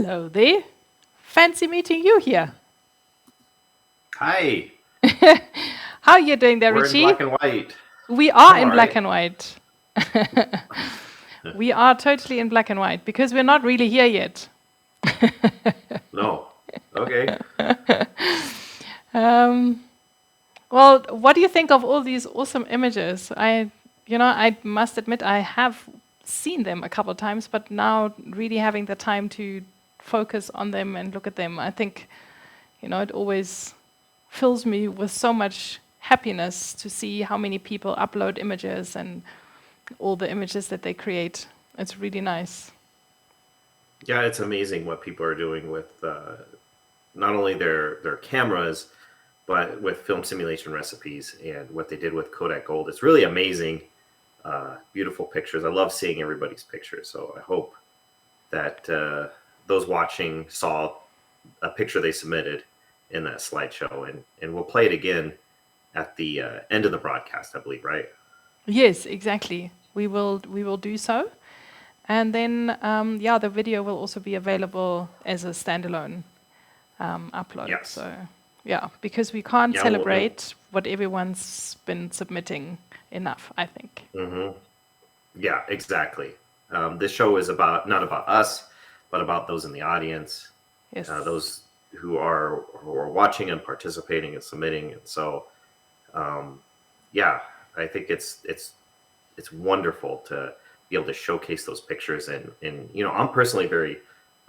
Hello there. Fancy meeting you here. Hi, How are you doing there, we're in Ritchie? black and white. We are I'm in all black right. and white. We are totally in black and white because we're not really here yet. No. Okay. Um, well, what do you think of all these awesome images? I must admit I have seen them a couple of times, but now really having the time to focus on them and look at them, I think, it always fills me with so much happiness to see how many people upload images and all the images that they create. It's really nice. Yeah, it's amazing what people are doing with not only their cameras, but with film simulation recipes and what they did with Kodak Gold. It's really amazing. Beautiful pictures. I love seeing everybody's pictures. So I hope that those watching saw a picture they submitted in that slideshow, and we'll play it again at the end of the broadcast, I believe, right? Yes, exactly. We will do so, and then the video will also be available as a standalone upload. Yes. So yeah, because we can't Yeah. celebrate what everyone's been submitting enough, I think. Yeah, exactly. This show is about not about us, but about those in the audience, Yes. those who are watching and participating and submitting. And so, um, yeah, I think it's wonderful to be able to showcase those pictures. And I'm personally very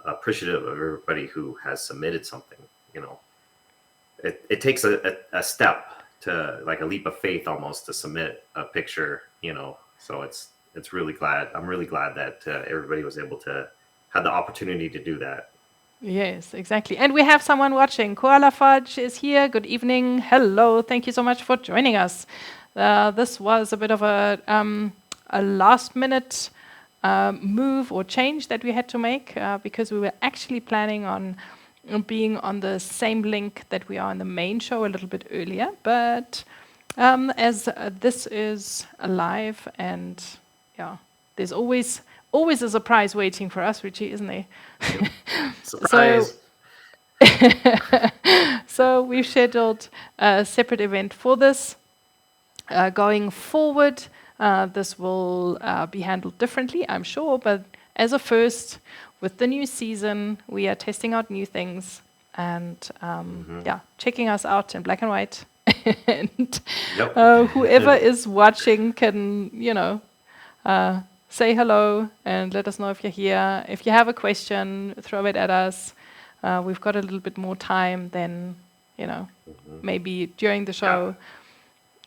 appreciative of everybody who has submitted something. You know, it takes a step to, like, a leap of faith almost, to submit a picture. So it's really glad. I'm really glad that everybody was able to have the opportunity to do that. Yes, exactly. And we have someone watching. Koala Fudge is here. Good evening. Hello. Thank you so much for joining us. This was a bit of a last minute move or change that we had to make because we were actually planning on being on the same link that we are in the main show a little bit earlier. But as this is alive, and yeah, there's always a surprise waiting for us, Richie, isn't there? So, Surprise! so we've scheduled a separate event for this. Going forward, this will be handled differently, I'm sure, but as a first, with the new season, we are testing out new things and checking us out in black and white. And Yep. whoever is watching can, say hello and let us know if you're here. If you have a question, throw it at us. We've got a little bit more time than, maybe during the Yeah. show.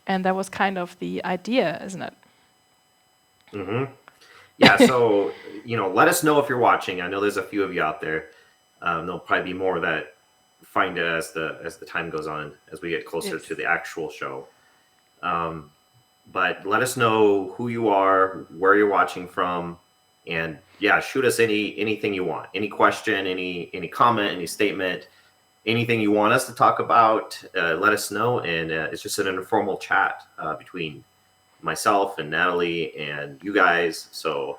And that was kind of the idea, isn't it? Yeah. So let us know if you're watching. I know there's a few of you out there. There'll probably be more that find it as the time goes on, as we get closer Yes. to the actual show. But let us know who you are, where you're watching from, and yeah, shoot us anything you want, any question, any comment, any statement, anything you want us to talk about. Let us know, and it's just an informal chat between myself and Nathalie and you guys. So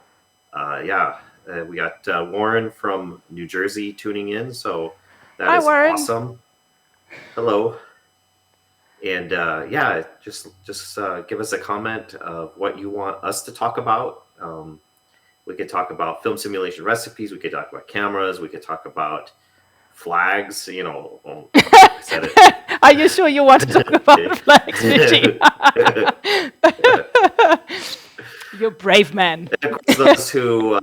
we got Warren from New Jersey tuning in, so that Hi, is Warren. awesome. Hello. And just give us a comment of what you want us to talk about. We could talk about film simulation recipes. We could talk about cameras. We could talk about flags. I said it. Are you sure you want to talk about flags, Richie? You're a brave man. And of course, those who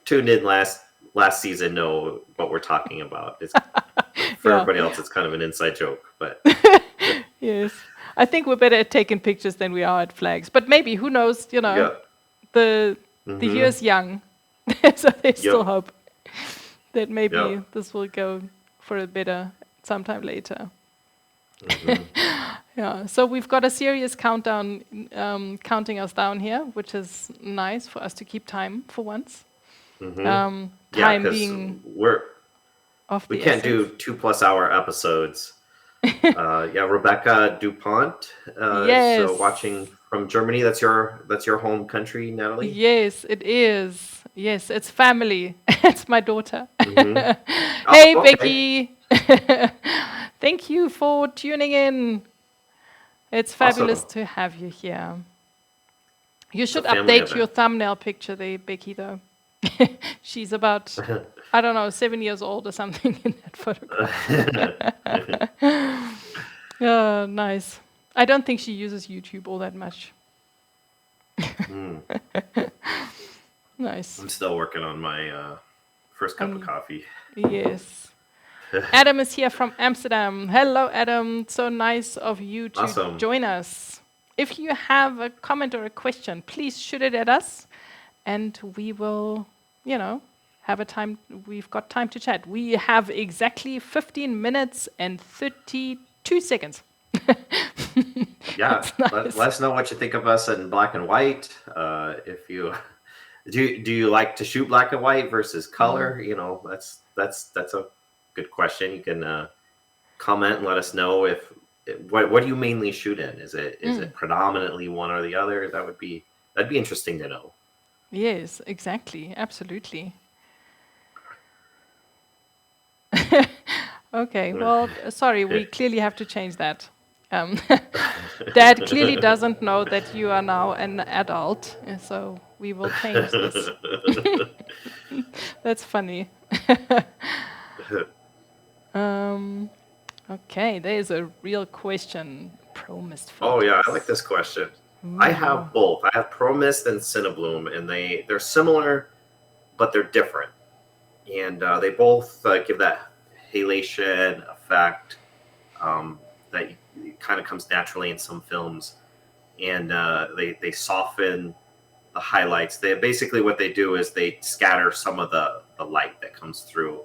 tuned in last season know what we're talking about. For everybody else, it's kind of an inside joke, but yes, I think we're better at taking pictures than we are at flags. But maybe, who knows? yeah. The year's young, so there's still Yep. hope that maybe Yep. this will go for a better sometime later. Yeah, so we've got a serious countdown counting us down here, which is nice for us to keep time for once. Yeah, Time because being we of we the can't do essence. 2+ hour episodes Yeah, Rebecca Dupont is watching Yes. from Germany. That's your home country, Natalie. Yes, it is. Yes, it's family. It's my daughter. Mm-hmm. Hey, Oh, okay. Becky. Thank you for tuning in. It's fabulous Awesome. to have you here. You It's a should family update your event. thumbnail picture there, Becky, though. She's about, I don't know, 7 years old or something in that photograph. Nice. I don't think she uses YouTube all that much. Mm. Nice. I'm still working on my first cup of And coffee. yes. Adam is here from Amsterdam. Hello, Adam. So nice of you to Awesome. join us. If you have a comment or a question, please shoot it at us, and we will, have a time. We've got time to chat. We have exactly 15 minutes and 32 seconds. Yeah, That's let nice. us know what you think of us in black and white. If you do you like to shoot black and white versus color? That's a good question. You can comment and let us know if what do you mainly shoot in? Is it predominantly one or the other? That'd be interesting to know. Yes, exactly. Absolutely. Okay, well, sorry, we clearly have to change that. Um, Dad clearly doesn't know that you are now an adult, so we will change this. That's funny. um, okay, there's a real question. Pro-mist Oh yeah, I like filters. this question. I Ooh. have both. I have ProMist and Cinebloom, and they're similar, but they're different. And they both give that halation effect that kind of comes naturally in some films, and they soften the highlights. They basically what they do is they scatter some of the light that comes through,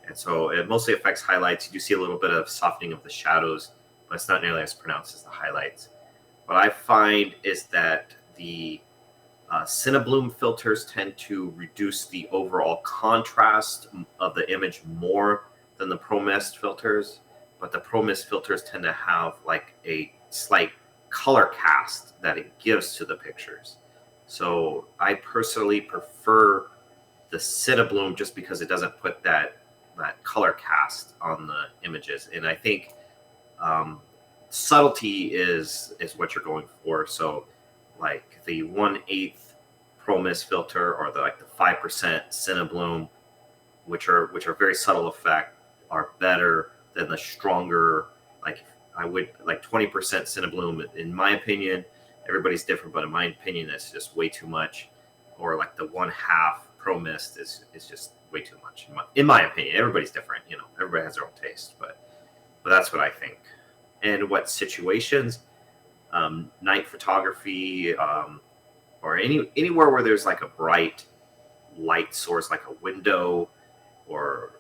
and so it mostly affects highlights. You do see a little bit of softening of the shadows, but it's not nearly as pronounced as the highlights. What I find is that the Cinebloom filters tend to reduce the overall contrast of the image more than the ProMist filters, but the ProMist filters tend to have like a slight color cast that it gives to the pictures. So I personally prefer the Cinebloom just because it doesn't put that color cast on the images, and I think um, subtlety is what you're going for. So like the 1/8 ProMist filter or the 5% Cinebloom, which are very subtle effect, are better than the stronger like I would like 20% Cinebloom in my opinion. Everybody's different, but in my opinion, that's just way too much. Or like the 1/2 ProMist is just way too much in my opinion. Everybody's different, everybody has their own taste, but that's what I think. And what situations, night photography, or anywhere where there's like a bright light source, like a window or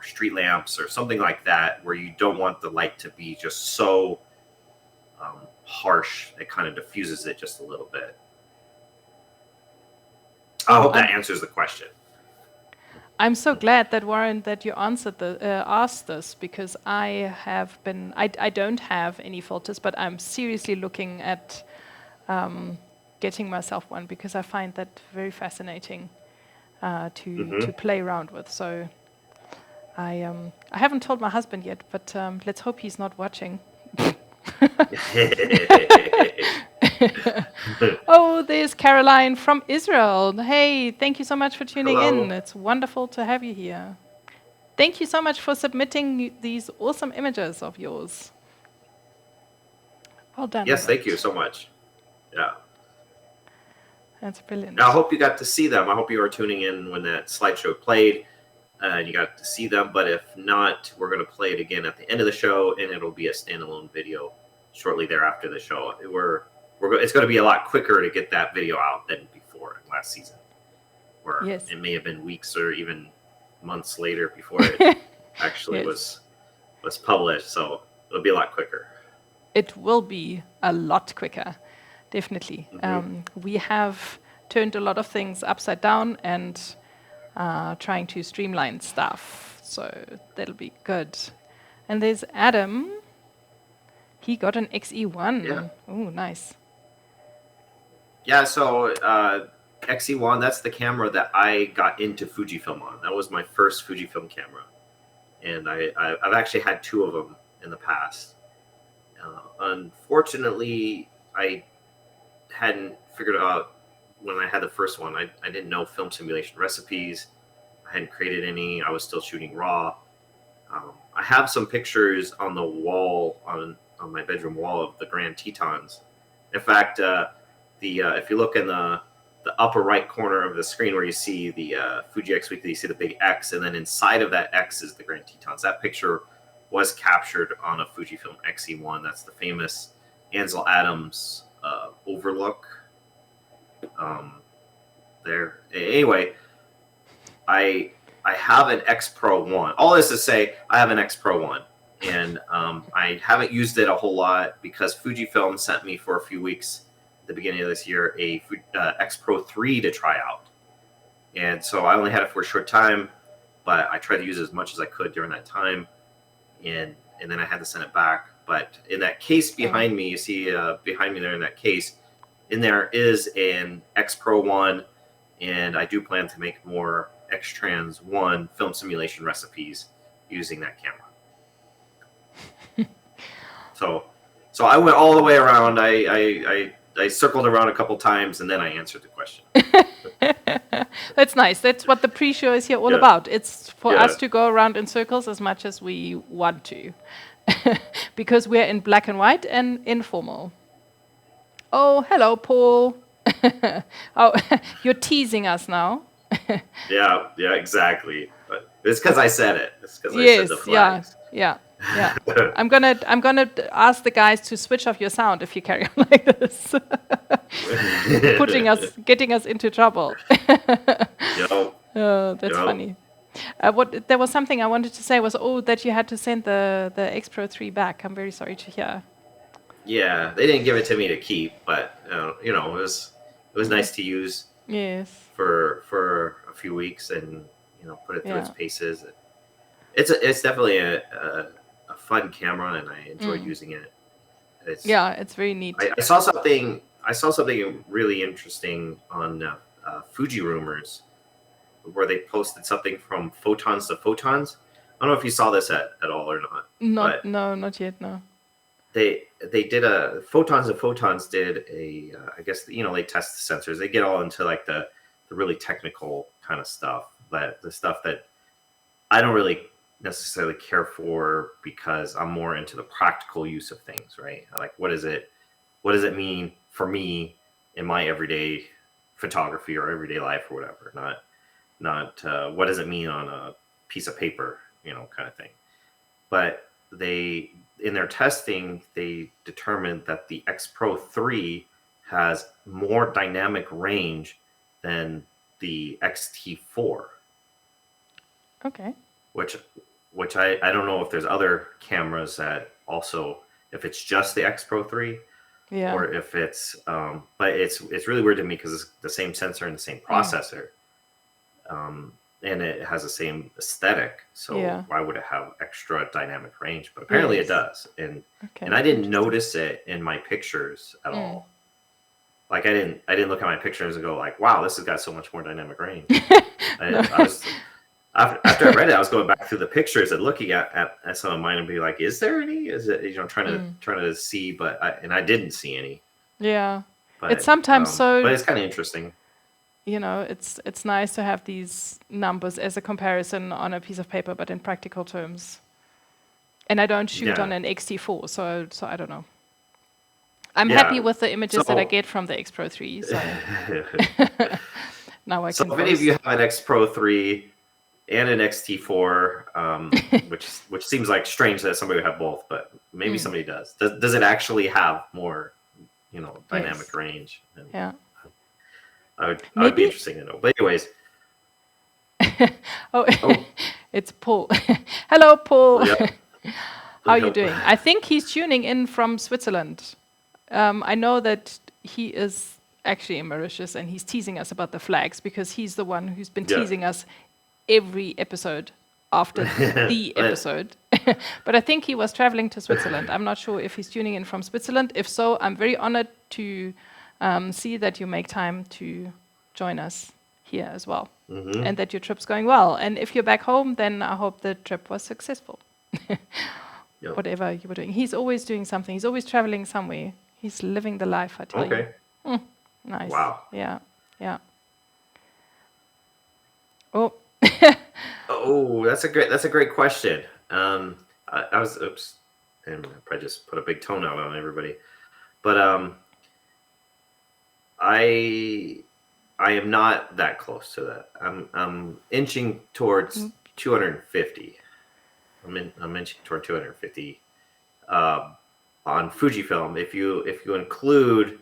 street lamps or something like that, where you don't want the light to be just so harsh, it kind of diffuses it just a little bit. I Oh, hope that answers the question. I'm so glad that Warren that you answered asked this, because I don't have any filters, but I'm seriously looking at getting myself one, because I find that very fascinating to Mm-hmm. play around with. So I haven't told my husband yet, but let's hope he's not watching. Oh, there's Caroline from Israel. Hey, thank you so much for tuning in. Hello. It's wonderful to have you here. Thank you so much for submitting these awesome images of yours. Well done on Yes, thank you that. so much. Yeah. That's I brilliant. hope you got to see them. I hope you were tuning in when that slideshow played and you got to see them. But if not, we're going to play it again at the end of the show, and it'll be a standalone video shortly thereafter the show. It's going to be a lot quicker to get that video out than before last season, where Yes. it may have been weeks or even months later before it actually Yes. was published. So it'll be a lot quicker. It will be a lot quicker, definitely. Mm-hmm. We have turned a lot of things upside down and trying to streamline stuff. So that'll be good. And there's Adam. He got an XE1. Yeah. Oh, nice. Yeah, so XE1, that's the camera that I got into Fujifilm on. That was my first Fujifilm camera. And I've actually had two of them in the past. Unfortunately, I hadn't figured out when I had the first one. I didn't know film simulation recipes. I hadn't created any. I was still shooting raw. I have some pictures on the wall, on my bedroom wall, of the Grand Tetons. In fact, if you look in the upper right corner of the screen where you see the Fuji X Weekly, you see the big X, and then inside of that X is the Grand Tetons. That picture was captured on a Fujifilm XE1. That's the famous Ansel Adams overlook. There. Anyway, I have an X Pro 1. All this to say, I have an X Pro 1. And I haven't used it a whole lot because Fujifilm sent me for a few weeks at the beginning of this year a X Pro 3 to try out. And so I only had it for a short time, but I tried to use it as much as I could during that time. And then I had to send it back. But in that case behind me, you see behind me there in that case, in there is an X Pro 1, and I do plan to make more X-Trans 1 film simulation recipes using that camera. So I went all the way around. I circled around a couple times, and then I answered the question. That's nice. That's what the pre-show is here all about. It's for us to go around in circles as much as we want to. Because we're in black and white and informal. Oh, hello, Paul. Oh, you're teasing us now. yeah, exactly. But it's because I said it. It's because I said the flags. Yeah. I'm gonna ask the guys to switch off your sound if you carry on like this. Getting us into trouble. Oh, that's funny. There was something I wanted to say was that you had to send the X Pro 3 back. I'm very sorry to hear. Yeah, they didn't give it to me to keep, but it was nice to use. Yes. For a few weeks and put it through its paces. It's definitely a fun camera, and I enjoy using it. It's very neat. I saw something really interesting on Fuji Rumors, where they posted something from photons to photons. I don't know if you saw this at all or not. No, not yet. No. They did photons to photons did a I guess they test the sensors. They get all into like the really technical kind of stuff, but the stuff that I don't really necessarily care for because I'm more into the practical use of things, right? Like what does it mean for me in my everyday photography or everyday life or whatever, not what does it mean on a piece of paper, kind of thing. But in their testing, they determined that the X Pro 3 has more dynamic range than the XT4. Okay. Which I don't know if there's other cameras that also, if it's just the X Pro 3, or if it's, but it's really weird to me because it's the same sensor and the same processor. And it has the same aesthetic, so why would it have extra dynamic range? But apparently it does, and I didn't notice it in my pictures at all. Like I didn't look at my pictures and go like, "Wow, this has got so much more dynamic range." After I read it, I was going back through the pictures and looking at some of mine and be like, "Is there any? Is it trying to see?" But I didn't see any. Yeah, but it's sometimes but it's kind of interesting. It's nice to have these numbers as a comparison on a piece of paper, but in practical terms. And I don't shoot on an XT4, so I don't know. I'm happy with the images that I get from the X Pro 3. So now I can. So if any of you have an X Pro 3 and an XT4, which seems like strange that somebody would have both, but maybe somebody does. Does it actually have more, dynamic range? And I would be interesting to know. But anyways. It's Paul. Hello, Paul. Yep. How are you doing? I think he's tuning in from Switzerland. I know that he is actually in Mauritius, and he's teasing us about the flags because he's the one who's been teasing us every episode after the episode. But I think he was traveling to Switzerland. I'm not sure if he's tuning in from Switzerland. If so, I'm very honored to see that you make time to join us here as well, and that your trip's going well. And if you're back home, then I hope the trip was successful. Yep. Whatever you were doing. He's always doing something. He's always traveling somewhere. He's living the life, I tell you. Okay. Nice. Wow. Yeah. Yeah. Oh. Oh, that's a great question. I was oops, and I probably just put a big tone out on everybody, but I am not that close to that. I'm inching towards 250. I'm inching toward 250 on Fujifilm. If you include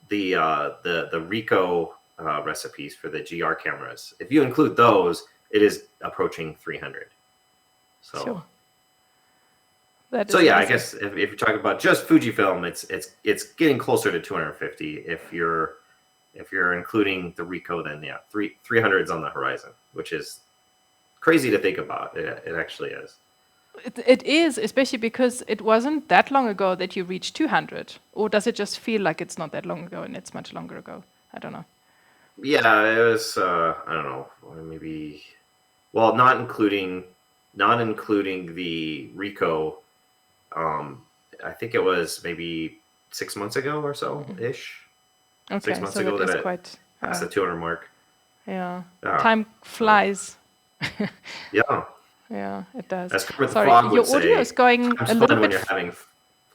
the Ricoh recipes for the GR cameras, if you include those, it is approaching 300. So, Sure. So yeah, I guess if you're talking about just Fujifilm, it's getting closer to 250. If you're including the Ricoh, then yeah, 300 is on the horizon, which is crazy to think about. It actually is. It is, especially because it wasn't that long ago that you reached 200. Or does it just feel like it's not that long ago and it's much longer ago? I don't know. Yeah, it was. I don't know, maybe. Well, not including the Ricoh. I think it was maybe 6 months ago or so ish. Okay, 6 months so ago that that is it quite passed the 200 mark. Yeah. Yeah. Time flies. Yeah. Yeah, it does. As Kermit the Sorry, Frog your would audio say, is going time's a little fun when bit. you're having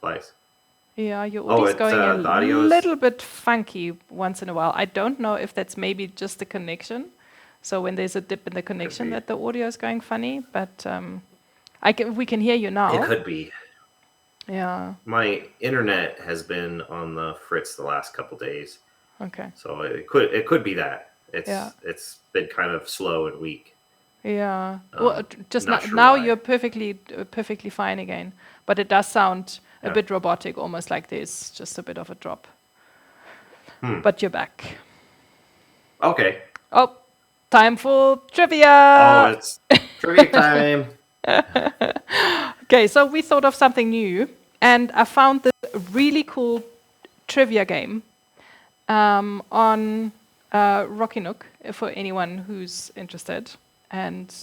flies. Yeah, your Oh, audio is it's going a the audio is little bit funky once in a while. I don't know if that's maybe just the connection. So when there's a dip in the connection, be. that the audio is going funny. But we can hear you now. It could be. Yeah. My internet has been on the fritz the last couple days, Okay. so it could be that Yeah. it's been kind of slow and weak. Yeah. Well, just not sure now why. you're perfectly fine again. But it does sound a Yeah. bit robotic, almost like there's just a bit of a drop. But you're back. Okay. Oh, time for trivia. Oh, it's trivia time. Okay, so we thought of something new, and I found this really cool trivia game on Rocky Nook for anyone who's interested. And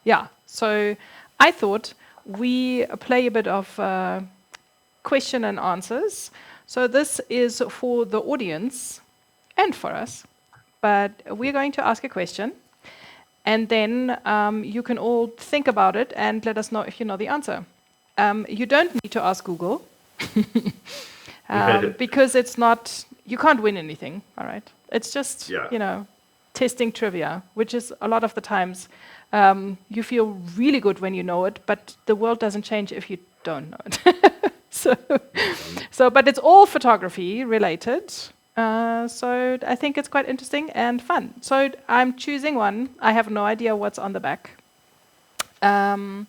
yeah, so I thought we play a bit of question and answers. So this is for the audience and for us, but we're going to ask a question. And then you can all think about it and let us know if you know the answer. You don't need to ask Google because it's not, you can't win anything, all right? It's just, testing trivia, which is a lot of the times you feel really good when you know it, but the world doesn't change if you don't know it. But it's all photography related. So I think it's quite interesting and fun. So I'm choosing one. I have no idea what's on the back. And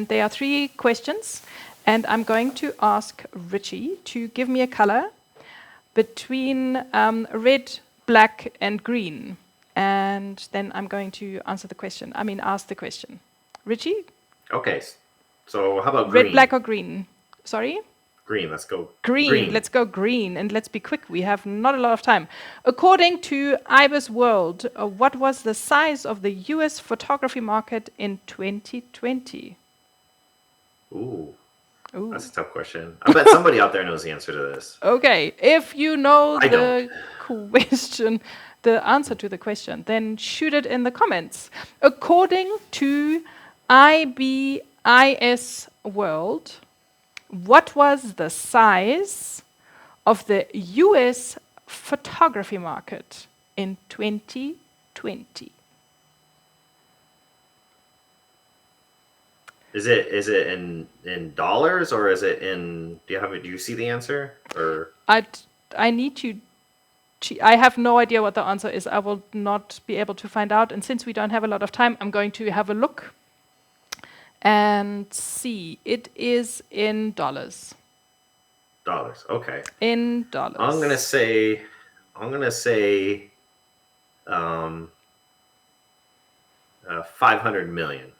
there are 3 questions. And I'm going to ask Ritchie to give me a color between red, black, and green. And then I'm going to ask the question. Ritchie? Okay. So how about green? Red, black, or green? Sorry? Green. Let's go. Green. Let's go green, and let's be quick. We have not a lot of time. According to IBIS World, what was the size of the US photography market in 2020? Ooh. That's a tough question. I bet somebody out there knows the answer to this. Okay, if you know the answer to the question, then shoot it in the comments. According to IBIS World, what was the size of the US photography market in 2020? Is it in dollars, or is it in? Do you see the answer, or? I need to. I have no idea what the answer is. I will not be able to find out. And since we don't have a lot of time, I'm going to have a look and see. It is in dollars. Dollars. Okay. In dollars. I'm gonna say. 500 million. I'm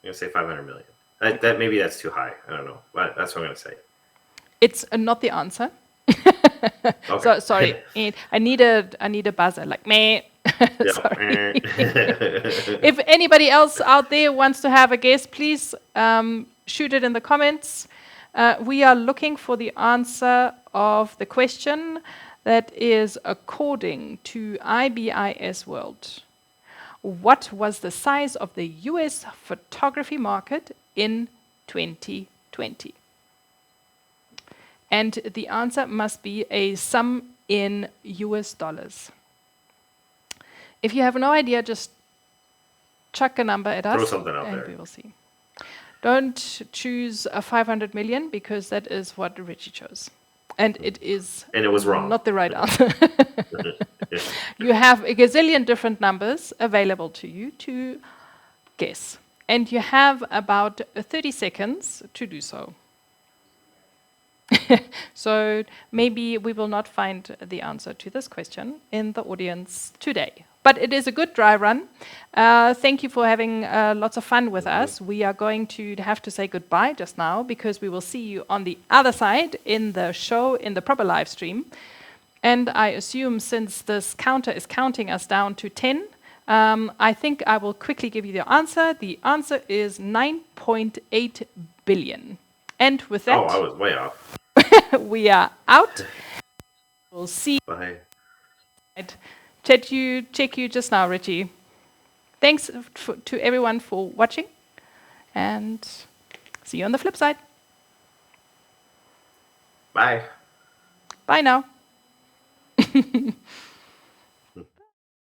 going to say 500 million. That maybe that's too high. I don't know. But that's what I'm going to say. It's not the answer. Okay. So sorry, I need a buzzer like me. Sorry. If anybody else out there wants to have a guess, please shoot it in the comments. We are looking for the answer of the question that is, according to IBIS World, what was the size of the US photography market in 2020? And the answer must be a sum in US dollars. If you have no idea, just chuck a number at us. Throw something out and there. We will see. Don't choose a 500 million, because that is what Ritchie chose. And it is was wrong. Not the right answer. You have a gazillion different numbers available to you to guess. And you have about 30 seconds to do so. So maybe we will not find the answer to this question in the audience today. But it is a good dry run. Thank you for having lots of fun with us. We are going to have to say goodbye just now, because we will see you on the other side in the show, in the proper live stream. And I assume, since this counter is counting us down to 10, I think I will quickly give you the answer. The answer is 9.8 billion. And with that, I was way off. we are out. We'll see. Bye. Check you just now, Ritchie. Thanks to everyone for watching, and see you on the flip side. Bye. Bye now.